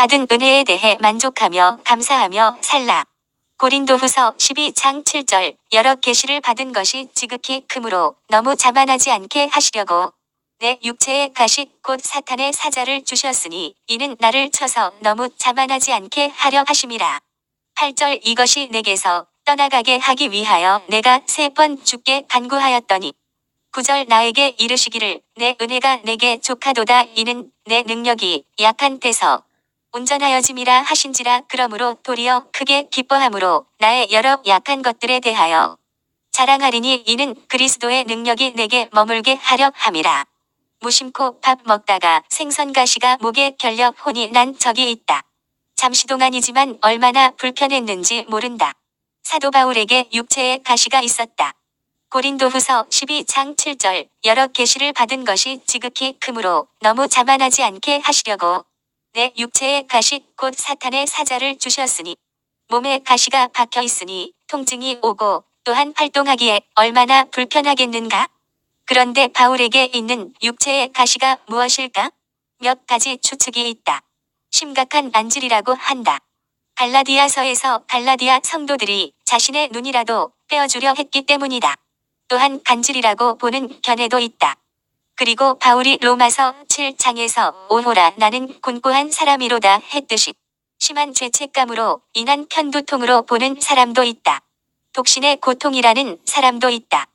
받은 은혜에 대해 만족하며 감사하며 살라. 고린도후서 12장 7절 여러 계시를 받은 것이 지극히 크므로 너무 자만하지 않게 하시려고 내 육체의 가식 곧 사탄의 사자를 주셨으니 이는 나를 쳐서 너무 자만하지 않게 하려 하심이라. 8절 이것이 내게서 떠나가게 하기 위하여 내가 3번 주께 간구하였더니 9절 나에게 이르시기를 내 은혜가 내게 족하도다 이는 내 능력이 약한 때서 온전하여짐이라 하신지라. 그러므로 도리어 크게 기뻐함으로 나의 여러 약한 것들에 대하여 자랑하리니 이는 그리스도의 능력이 내게 머물게 하려 함이라. 무심코 밥 먹다가 생선 가시가 목에 결려 혼이 난 적이 있다. 잠시 동안이지만 얼마나 불편했는지 모른다. 사도 바울에게 육체에 가시가 있었다. 고린도후서 12장 7절 여러 계시를 받은 것이 지극히 크므로 너무 자만하지 않게 하시려고 내 육체에 가시 곧 사탄의 사자를 주셨으니 몸에 가시가 박혀 있으니 통증이 오고 또한 활동하기에 얼마나 불편하겠는가? 그런데 바울에게 있는 육체의 가시가 무엇일까? 몇 가지 추측이 있다. 심각한 안질이라고 한다. 갈라디아서에서 갈라디아 성도들이 자신의 눈이라도 떼어주려 했기 때문이다. 또한 간질이라고 보는 견해도 있다. 그리고 바울이 로마서 7장에서 오호라 나는 곤고한 사람이로다 했듯이 심한 죄책감으로 인한 편두통으로 보는 사람도 있다. 독신의 고통이라는 사람도 있다.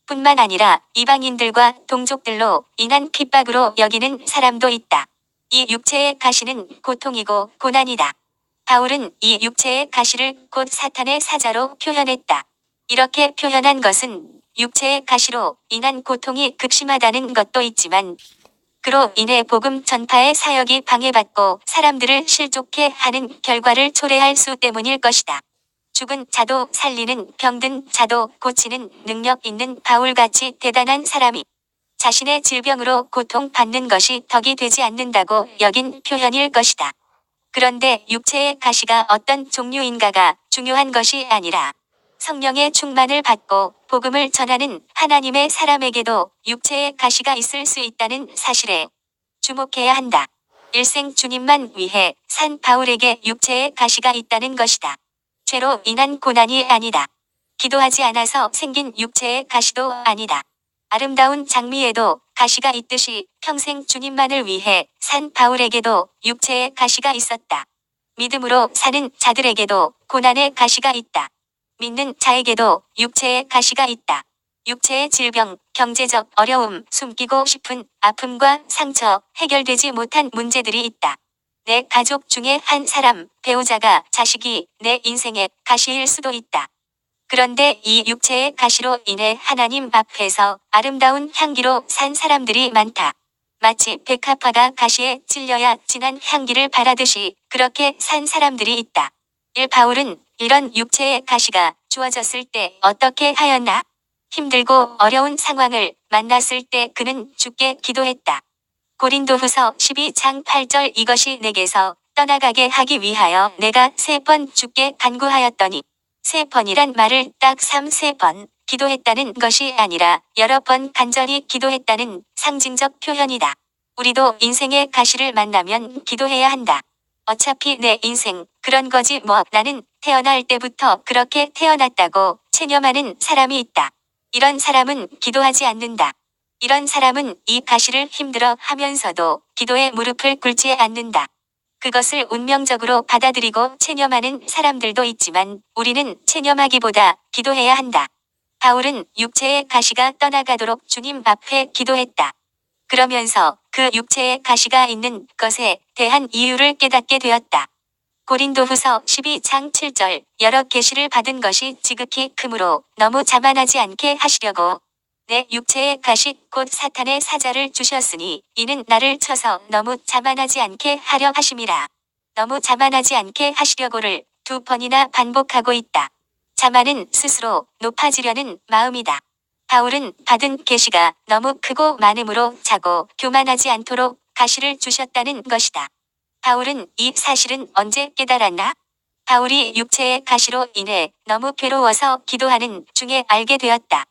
뿐만 아니라 이방인들과 동족들로 인한 핍박으로 여기는 사람도 있다. 이 육체의 가시는 고통이고 고난이다. 바울은 이 육체의 가시를 곧 사탄의 사자로 표현했다. 이렇게 표현한 것은 육체의 가시로 인한 고통이 극심하다는 것도 있지만 그로 인해 복음 전파의 사역이 방해받고 사람들을 실족해 하는 결과를 초래할 수 때문일 것이다. 죽은 자도 살리는 병든 자도 고치는 능력 있는 바울같이 대단한 사람이 자신의 질병으로 고통받는 것이 덕이 되지 않는다고 여긴 표현일 것이다. 그런데 육체의 가시가 어떤 종류인가가 중요한 것이 아니라 성령의 충만을 받고 복음을 전하는 하나님의 사람에게도 육체의 가시가 있을 수 있다는 사실에 주목해야 한다. 일생 주님만 위해 산 바울에게 육체의 가시가 있다는 것이다. 죄로 인한 고난이 아니다. 기도하지 않아서 생긴 육체의 가시도 아니다. 아름다운 장미에도 가시가 있듯이 평생 주님만을 위해 산 바울에게도 육체의 가시가 있었다. 믿음으로 사는 자들에게도 고난의 가시가 있다. 믿는 자에게도 육체의 가시가 있다. 육체의 질병, 경제적 어려움, 숨기고 싶은 아픔과 상처, 해결되지 못한 문제들이 있다. 내 가족 중에 한 사람, 배우자가, 자식이 내 인생의 가시일 수도 있다. 그런데 이 육체의 가시로 인해 하나님 앞에서 아름다운 향기로 산 사람들이 많다. 마치 백합화가 가시에 찔려야 진한 향기를 발하듯이 그렇게 산 사람들이 있다. 바울은 이런 육체의 가시가 주어졌을 때 어떻게 하였나? 힘들고 어려운 상황을 만났을 때 그는 주께 기도했다. 고린도후서 12장 8절 이것이 내게서 떠나가게 하기 위하여 내가 3번 주께 간구하였더니 3번이란 말을 딱 3번 기도했다는 것이 아니라 여러 번 간절히 기도했다는 상징적 표현이다. 우리도 인생의 가시를 만나면 기도해야 한다. 어차피 내 인생 그런 거지 뭐 나는 태어날 때부터 그렇게 태어났다고 체념하는 사람이 있다. 이런 사람은 기도하지 않는다. 이런 사람은 이 가시를 힘들어 하면서도 기도에 무릎을 꿇지 않는다. 그것을 운명적으로 받아들이고 체념하는 사람들도 있지만 우리는 체념하기보다 기도해야 한다. 바울은 육체의 가시가 떠나가도록 주님 앞에 기도했다. 그러면서 그 육체의 가시가 있는 것에 대한 이유를 깨닫게 되었다. 고린도후서 12장 7절 여러 계시를 받은 것이 지극히 크므로 너무 자만하지 않게 하시려고 내 육체의 가시 곧 사탄의 사자를 주셨으니 이는 나를 쳐서 너무 자만하지 않게 하려 하심이라. 너무 자만하지 않게 하시려고를 2번이나 반복하고 있다. 자만은 스스로 높아지려는 마음이다. 바울은 받은 계시가 너무 크고 많음으로 자고 교만하지 않도록 가시를 주셨다는 것이다. 바울은 이 사실은 언제 깨달았나? 바울이 육체의 가시로 인해 너무 괴로워서 기도하는 중에 알게 되었다.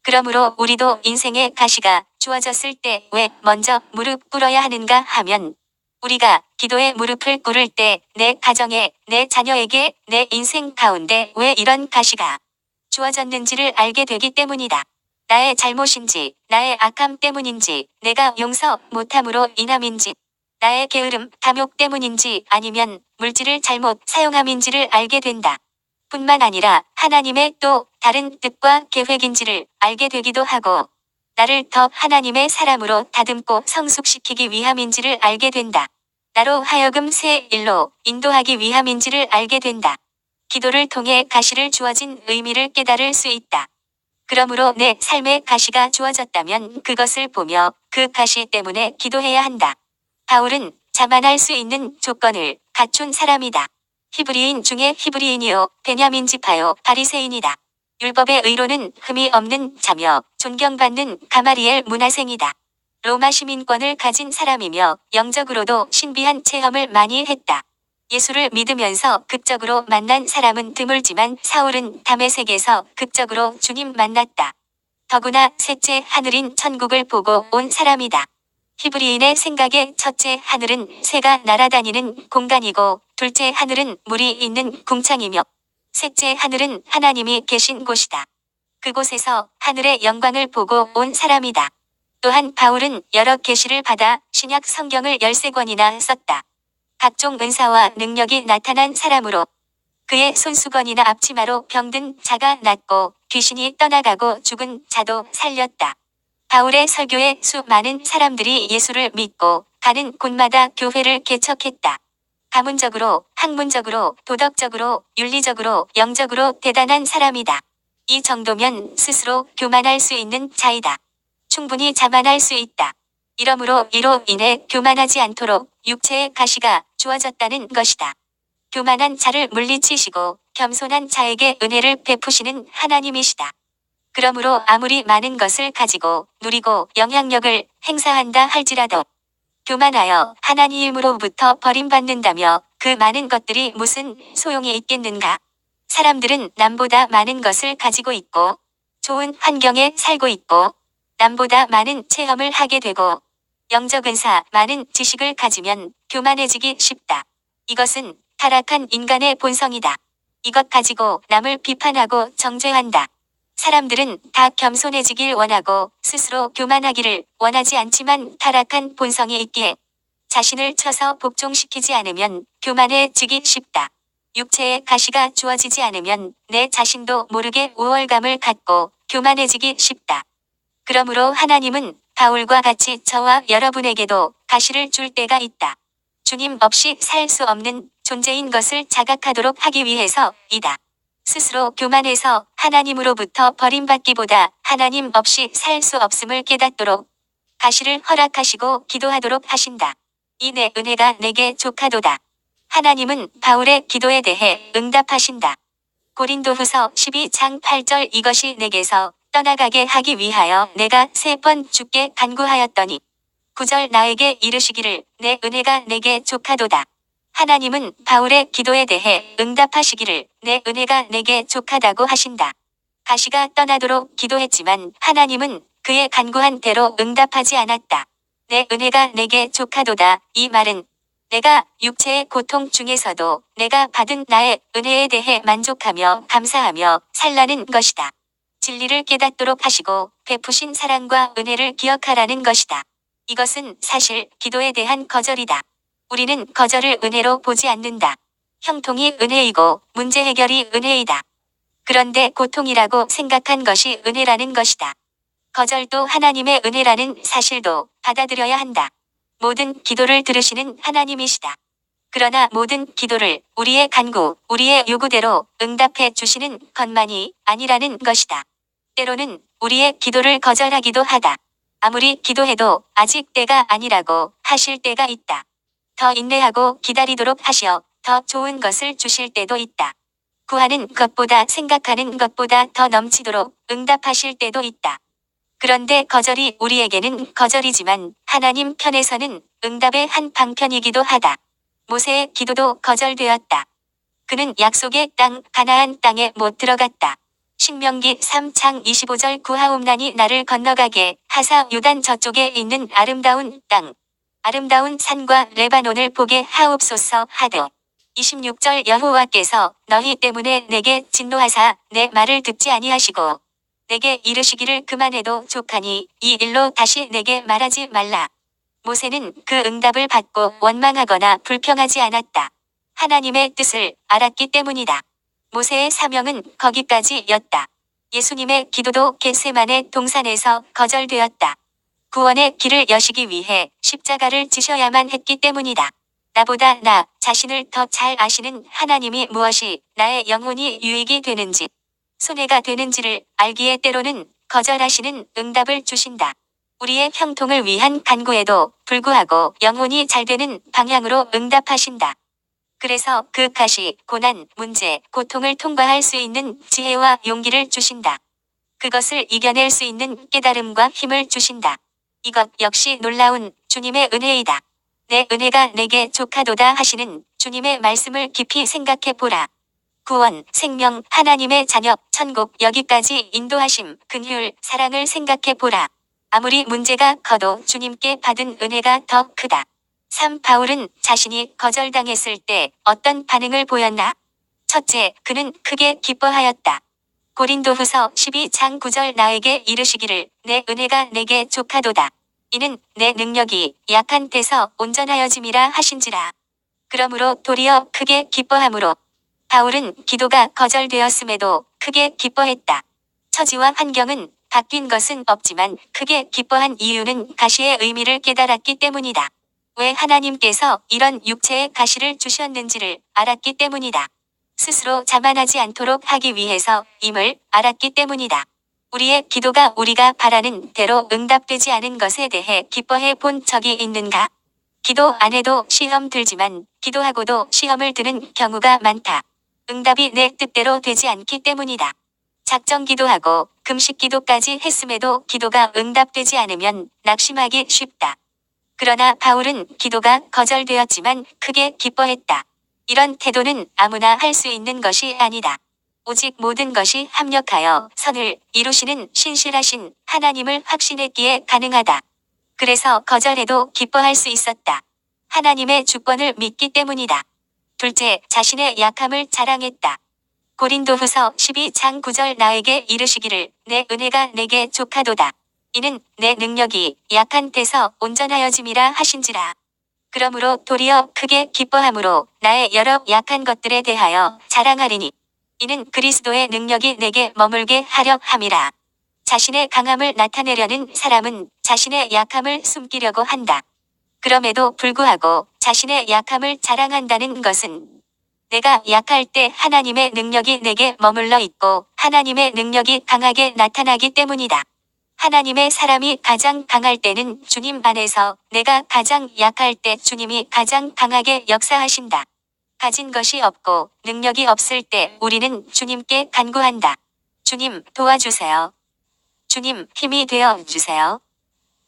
그러므로 우리도 인생의 가시가 주어졌을 때 왜 먼저 무릎 꿇어야 하는가 하면 우리가 기도에 무릎을 꿇을 때 내 가정에, 내 자녀에게, 내 인생 가운데 왜 이런 가시가 주어졌는지를 알게 되기 때문이다. 나의 잘못인지, 나의 악함 때문인지, 내가 용서 못함으로 인함인지, 나의 게으름, 탐욕 때문인지 아니면 물질을 잘못 사용함인지를 알게 된다. 뿐만 아니라 하나님의 또 다른 뜻과 계획인지를 알게 되기도 하고, 나를 더 하나님의 사람으로 다듬고 성숙시키기 위함인지를 알게 된다. 나로 하여금 새 일로 인도하기 위함인지를 알게 된다. 기도를 통해 가시를 주어진 의미를 깨달을 수 있다. 그러므로 내 삶에 가시가 주어졌다면 그것을 보며 그 가시 때문에 기도해야 한다. 바울은 자만할 수 있는 조건을 갖춘 사람이다. 히브리인 중에 히브리인이요 베냐민 지파요 바리새인이다. 율법의 의로는 흠이 없는 자며 존경받는 가마리엘 문화생이다. 로마 시민권을 가진 사람이며 영적으로도 신비한 체험을 많이 했다. 예수를 믿으면서 극적으로 만난 사람은 드물지만 사울은 다메섹에서 극적으로 주님 만났다. 더구나 셋째 하늘인 천국을 보고 온 사람이다. 히브리인의 생각에 첫째 하늘은 새가 날아다니는 공간이고 둘째 하늘은 물이 있는 궁창이며 셋째 하늘은 하나님이 계신 곳이다. 그곳에서 하늘의 영광을 보고 온 사람이다. 또한 바울은 여러 계시를 받아 신약 성경을 13권이나 썼다. 각종 은사와 능력이 나타난 사람으로 그의 손수건이나 앞치마로 병든 자가 낫고 귀신이 떠나가고 죽은 자도 살렸다. 바울의 설교에 수많은 사람들이 예수를 믿고 가는 곳마다 교회를 개척했다. 가문적으로, 학문적으로, 도덕적으로, 윤리적으로, 영적으로 대단한 사람이다. 이 정도면 스스로 교만할 수 있는 자이다. 충분히 자만할 수 있다. 이러므로 이로 인해 교만하지 않도록 육체의 가시가 주어졌다는 것이다. 교만한 자를 물리치시고 겸손한 자에게 은혜를 베푸시는 하나님이시다. 그러므로 아무리 많은 것을 가지고 누리고 영향력을 행사한다 할지라도 교만하여 하나님으로부터 버림받는다며 그 많은 것들이 무슨 소용이 있겠는가? 사람들은 남보다 많은 것을 가지고 있고 좋은 환경에 살고 있고 남보다 많은 체험을 하게 되고 영적 은사 많은 지식을 가지면 교만해지기 쉽다. 이것은 타락한 인간의 본성이다. 이것 가지고 남을 비판하고 정죄한다. 사람들은 다 겸손해지길 원하고 스스로 교만하기를 원하지 않지만 타락한 본성이 있기에 자신을 쳐서 복종시키지 않으면 교만해지기 쉽다. 육체에 가시가 주어지지 않으면 내 자신도 모르게 우월감을 갖고 교만해지기 쉽다. 그러므로 하나님은 바울과 같이 저와 여러분에게도 가시를 줄 때가 있다. 주님 없이 살 수 없는 존재인 것을 자각하도록 하기 위해서이다. 스스로 교만해서 하나님으로부터 버림받기보다 하나님 없이 살 수 없음을 깨닫도록 가시를 허락하시고 기도하도록 하신다. 이 내 은혜가 내게 족하도다. 하나님은 바울의 기도에 대해 응답하신다. 고린도후서 12장 8절 이것이 내게서 떠나가게 하기 위하여 내가 3번 주께 간구하였더니 9절 나에게 이르시기를 내 은혜가 내게 족하도다. 하나님은 바울의 기도에 대해 응답하시기를 내 은혜가 내게 족하다고 하신다. 가시가 떠나도록 기도했지만 하나님은 그의 간구한 대로 응답하지 않았다. 내 은혜가 내게 족하도다. 이 말은 내가 육체의 고통 중에서도 내가 받은 나의 은혜에 대해 만족하며 감사하며 살라는 것이다. 진리를 깨닫도록 하시고 베푸신 사랑과 은혜를 기억하라는 것이다. 이것은 사실 기도에 대한 거절이다. 우리는 거절을 은혜로 보지 않는다. 형통이 은혜이고 문제 해결이 은혜이다. 그런데 고통이라고 생각한 것이 은혜라는 것이다. 거절도 하나님의 은혜라는 사실도 받아들여야 한다. 모든 기도를 들으시는 하나님이시다. 그러나 모든 기도를 우리의 간구, 우리의 요구대로 응답해 주시는 것만이 아니라는 것이다. 때로는 우리의 기도를 거절하기도 하다. 아무리 기도해도 아직 때가 아니라고 하실 때가 있다. 더 인내하고 기다리도록 하시어 더 좋은 것을 주실 때도 있다. 구하는 것보다 생각하는 것보다 더 넘치도록 응답하실 때도 있다. 그런데 거절이 우리에게는 거절이지만 하나님 편에서는 응답의 한 방편이기도 하다. 모세의 기도도 거절되었다. 그는 약속의 땅 가나안 땅에 못 들어갔다. 신명기 3장 25절 구하옵나니 나를 건너가게 하사 요단 저쪽에 있는 아름다운 땅 아름다운 산과 레바논을 보게 하옵소서 하되 26절 여호와께서 너희 때문에 내게 진노하사 내 말을 듣지 아니하시고 내게 이르시기를 그만해도 족하니 이 일로 다시 내게 말하지 말라. 모세는 그 응답을 받고 원망하거나 불평하지 않았다. 하나님의 뜻을 알았기 때문이다. 모세의 사명은 거기까지였다. 예수님의 기도도 겟세마네 동산에서 거절되었다. 구원의 길을 여시기 위해 십자가를 지셔야만 했기 때문이다. 나보다 나 자신을 더 잘 아시는 하나님이 무엇이 나의 영혼이 유익이 되는지, 손해가 되는지를 알기에 때로는 거절하시는 응답을 주신다. 우리의 형통을 위한 간구에도 불구하고 영혼이 잘 되는 방향으로 응답하신다. 그래서 그 가시, 고난, 문제, 고통을 통과할 수 있는 지혜와 용기를 주신다. 그것을 이겨낼 수 있는 깨달음과 힘을 주신다. 이것 역시 놀라운 주님의 은혜이다. 내 은혜가 내게 족하도다 하시는 주님의 말씀을 깊이 생각해 보라. 구원, 생명, 하나님의 자녀, 천국 여기까지 인도하심, 긍휼, 사랑을 생각해 보라. 아무리 문제가 커도 주님께 받은 은혜가 더 크다. 3. 바울은 자신이 거절당했을 때 어떤 반응을 보였나? 첫째, 그는 크게 기뻐하였다. 고린도후서 12장 9절 나에게 이르시기를 내 은혜가 내게 족하도다. 이는 내 능력이 약한 데서 온전하여짐이라 하신지라. 그러므로 도리어 크게 기뻐함으로 바울은 기도가 거절되었음에도 크게 기뻐했다. 처지와 환경은 바뀐 것은 없지만 크게 기뻐한 이유는 가시의 의미를 깨달았기 때문이다. 왜 하나님께서 이런 육체의 가시를 주셨는지를 알았기 때문이다. 스스로 자만하지 않도록 하기 위해서 임을 알았기 때문이다. 우리의 기도가 우리가 바라는 대로 응답되지 않은 것에 대해 기뻐해 본 적이 있는가? 기도 안 해도 시험 들지만 기도하고도 시험을 드는 경우가 많다. 응답이 내 뜻대로 되지 않기 때문이다. 작정 기도하고 금식 기도까지 했음에도 기도가 응답되지 않으면 낙심하기 쉽다. 그러나 바울은 기도가 거절되었지만 크게 기뻐했다. 이런 태도는 아무나 할 수 있는 것이 아니다. 오직 모든 것이 합력하여 선을 이루시는 신실하신 하나님을 확신했기에 가능하다. 그래서 거절해도 기뻐할 수 있었다. 하나님의 주권을 믿기 때문이다. 둘째, 자신의 약함을 자랑했다. 고린도후서 12장 9절 나에게 이르시기를 내 은혜가 내게 족하도다. 이는 내 능력이 약한 데서 온전하여짐이라 하신지라. 그러므로 도리어 크게 기뻐함으로 나의 여러 약한 것들에 대하여 자랑하리니 이는 그리스도의 능력이 내게 머물게 하려 함이라. 자신의 강함을 나타내려는 사람은 자신의 약함을 숨기려고 한다. 그럼에도 불구하고 자신의 약함을 자랑한다는 것은 내가 약할 때 하나님의 능력이 내게 머물러 있고 하나님의 능력이 강하게 나타나기 때문이다. 하나님의 사람이 가장 강할 때는 주님 안에서, 내가 가장 약할 때 주님이 가장 강하게 역사하신다. 가진 것이 없고 능력이 없을 때 우리는 주님께 간구한다. 주님 도와주세요. 주님 힘이 되어 주세요.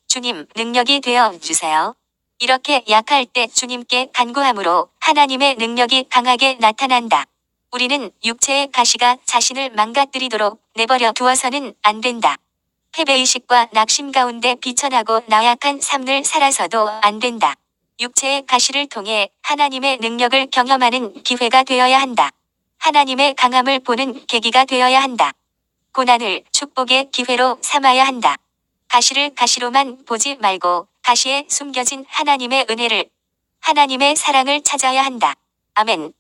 주님 능력이 되어 주세요. 이렇게 약할 때 주님께 간구함으로 하나님의 능력이 강하게 나타난다. 우리는 육체의 가시가 자신을 망가뜨리도록 내버려 두어서는 안 된다. 패배의식과 낙심 가운데 비천하고 나약한 삶을 살아서도 안 된다. 육체의 가시를 통해 하나님의 능력을 경험하는 기회가 되어야 한다. 하나님의 강함을 보는 계기가 되어야 한다. 고난을 축복의 기회로 삼아야 한다. 가시를 가시로만 보지 말고 가시에 숨겨진 하나님의 은혜를, 하나님의 사랑을 찾아야 한다. 아멘.